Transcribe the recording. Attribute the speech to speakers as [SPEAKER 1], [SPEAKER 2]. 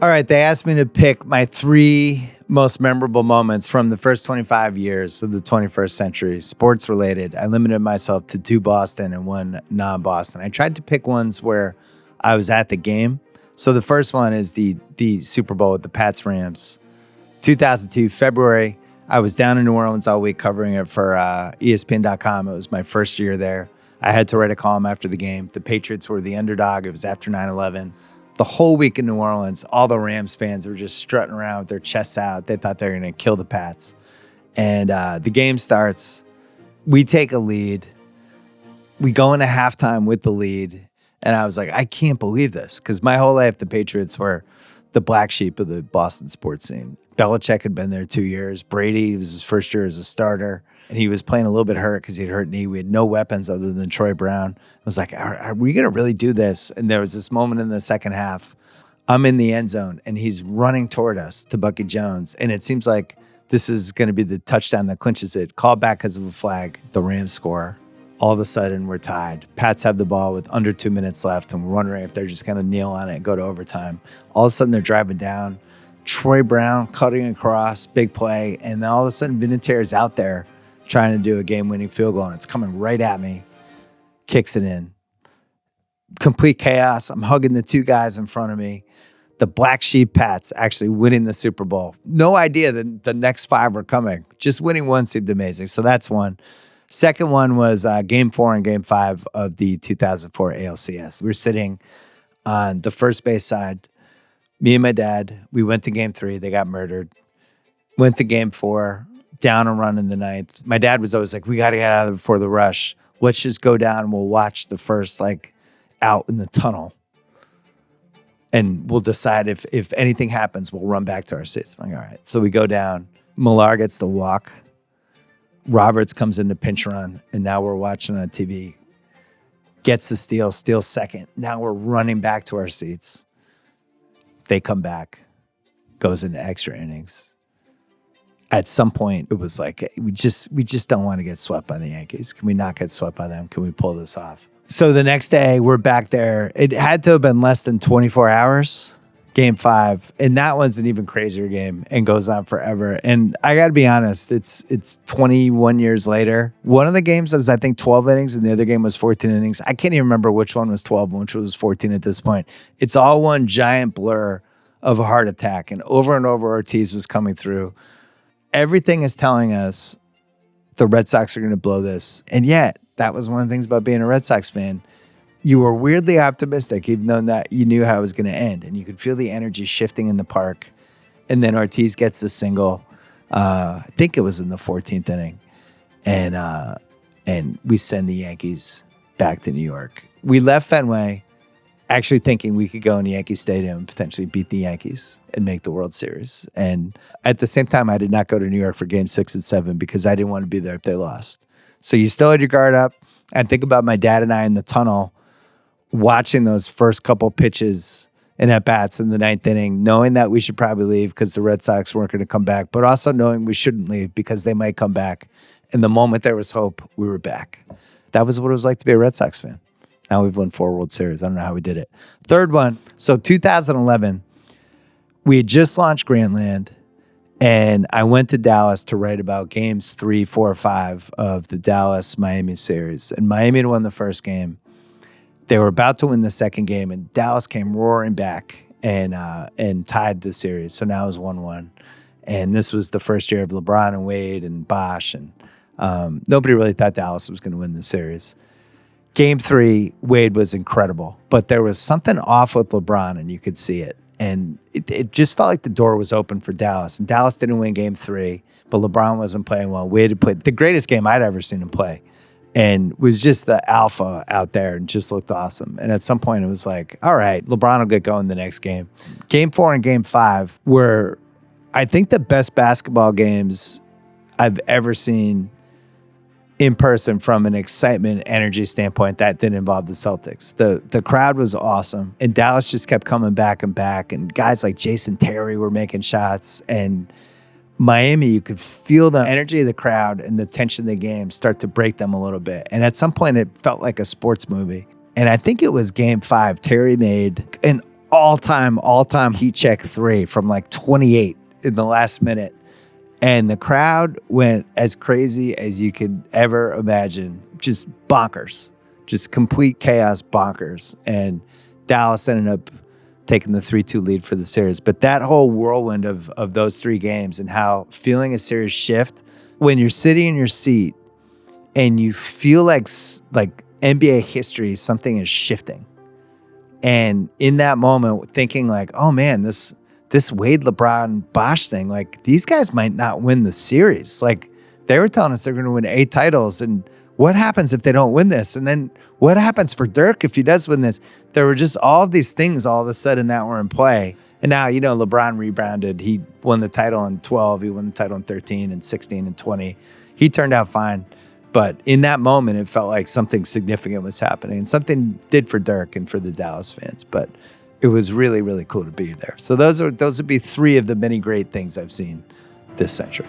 [SPEAKER 1] All right, they asked me to pick my 3 most memorable moments from the first 25 years of the 21st century, sports related. I limited myself to 2 Boston and 1 non-Boston. I tried to pick ones where I was at the game. So the first one is the Super Bowl with the Pats Rams. 2002, February. I was down in New Orleans all week covering it for ESPN.com. It was my first year there. I had to write a column after the game. The Patriots were the underdog. It was after 9/11. The whole week in New Orleans, all the Rams fans were just strutting around with their chests out. They thought they were going to kill the Pats. And the game starts. We take a lead. We go into halftime with the lead. And I was like, I can't believe this. Because my whole life, the Patriots were the black sheep of the Boston sports scene. Belichick had been there 2 years. Brady, it was his first year as a starter. And he was playing a little bit hurt because he had hurt knee. We had no weapons other than Troy Brown. I was like, are we going to really do this? And there was this moment in the second half. I'm in the end zone, and he's running toward us to Bucky Jones. And it seems like this is going to be the touchdown that clinches it. Called back because of a flag. The Rams score. All of a sudden, we're tied. Pats have the ball with under 2 minutes left, and we're wondering if they're just going to kneel on it and go to overtime. All of a sudden, they're driving down. Troy Brown cutting across, big play. And then all of a sudden, Vinatieri's out there trying to do a game-winning field goal, and it's coming right at me. Kicks it in. Complete chaos. I'm hugging the 2 guys in front of me. The Black Sheep Pats actually winning the Super Bowl. No idea that the next 5 were coming. Just winning one seemed amazing. So that's one. Second one was Game 4 and Game 5 of the 2004 ALCS. We were sitting on the first base side. Me and my dad, we went to Game 3. They got murdered. Went to Game 4. Down a run in the 9th. My dad was always like, we got to get out of there before the rush. Let's just go down and we'll watch the first, out in the tunnel. And we'll decide if anything happens, we'll run back to our seats. I'm like, all right. So we go down. Millar gets the walk. Roberts comes in to pinch run. And now we're watching on TV. Gets the steal, steals second. Now we're running back to our seats. They come back. Goes into extra innings. At some point, it was like, we just don't want to get swept by the Yankees. Can we not get swept by them? Can we pull this off? So the next day, we're back there. It had to have been less than 24 hours, Game 5. And that one's an even crazier game and goes on forever. And I got to be honest, it's 21 years later. One of the games was, I think, 12 innings, and the other game was 14 innings. I can't even remember which one was 12 and which was 14 at this point. It's all one giant blur of a heart attack. And over Ortiz was coming through. Everything is telling us the Red Sox are going to blow this. And yet, that was one of the things about being a Red Sox fan. You were weirdly optimistic, even though that you knew how it was going to end. And you could feel the energy shifting in the park. And then Ortiz gets the single. I think it was in the 14th inning. And we send the Yankees back to New York. We left Fenway actually thinking we could go in Yankee Stadium and potentially beat the Yankees and make the World Series. And at the same time, I did not go to New York for Game 6 and 7 because I didn't want to be there if they lost. So you still had your guard up. And think about my dad and I in the tunnel watching those first couple pitches and at-bats in the 9th inning, knowing that we should probably leave because the Red Sox weren't going to come back, but also knowing we shouldn't leave because they might come back. And the moment there was hope, we were back. That was what it was like to be a Red Sox fan. Now we've won 4 World Series. I don't know how we did it. Third one. So 2011, we had just launched Grantland, and I went to Dallas to write about games 3, 4, 5 of the Dallas-Miami series. And Miami had won the first game. They were about to win the second game, and Dallas came roaring back and tied the series. So now it was 1-1. And this was the first year of LeBron and Wade and Bosh. And nobody really thought Dallas was going to win the series. Game 3, Wade was incredible, but there was something off with LeBron, and you could see it. And it just felt like the door was open for Dallas. And Dallas didn't win Game 3, but LeBron wasn't playing well. Wade had played the greatest game I'd ever seen him play and was just the alpha out there and just looked awesome. And at some point, it was like, all right, LeBron will get going the next game. Game 4 and Game 5 were, I think, the best basketball games I've ever seen in person from an excitement energy standpoint that didn't involve the Celtics. The crowd was awesome, and Dallas just kept coming back, and guys like Jason Terry were making shots, and Miami, you could feel the energy of the crowd and the tension of the game start to break them a little bit. And at some point, it felt like a sports movie. And I think it was Game 5. Terry made an all-time heat check 3 from like 28 in the last minute. And the crowd went as crazy as you could ever imagine. Just bonkers. Just complete chaos bonkers. And Dallas ended up taking the 3-2 lead for the series. But that whole whirlwind of those 3 games and how feeling a series shift when you're sitting in your seat and you feel like NBA history, something is shifting. And in that moment, thinking like, oh man, this Wade, LeBron, Bosh thing, like these guys might not win the series. Like they were telling us they're going to win 8 titles. And what happens if they don't win this? And then what happens for Dirk if he does win this? There were just all of these things all of a sudden that were in play. And now, LeBron rebounded. He won the title in 12. He won the title in 13 and 16 and 20. He turned out fine. But in that moment, it felt like something significant was happening. And something did for Dirk and for the Dallas fans. But it was really, really cool to be there. So those would be 3 of the many great things I've seen this century.